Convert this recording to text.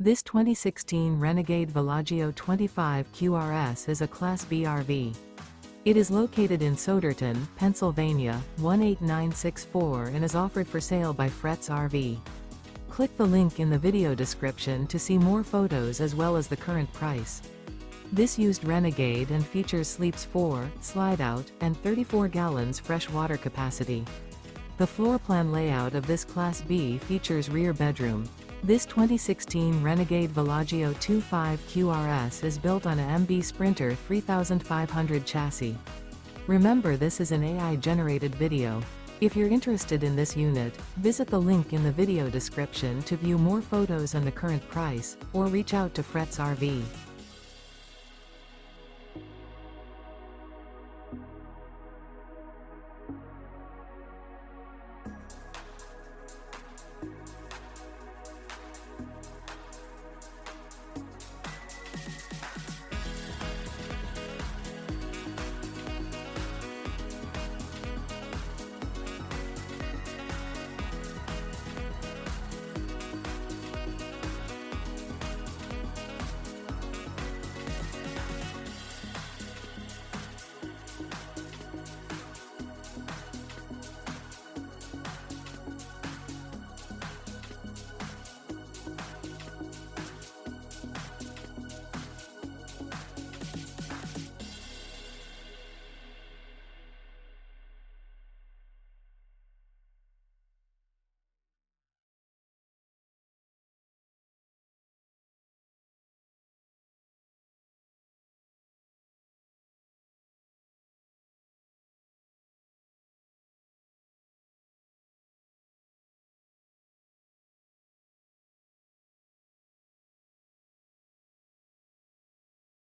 This 2016 Renegade Villaggio 25 QRS is a Class B RV. It is located in Souderton, Pennsylvania, 18964 and is offered for sale by Fretz RV. Click the link in the video description to see more photos as well as the current price. This used Renegade and features sleeps 4, slide-out, and 34 gallons fresh water capacity. The floor plan layout of this Class B features rear bedroom. This 2016 Renegade Villaggio 25 QRS is built on a MB Sprinter 3500 chassis. Remember, this is an AI-generated video. If you're interested in this unit, visit the link in the video description to view more photos and the current price, or reach out to Fretz RV.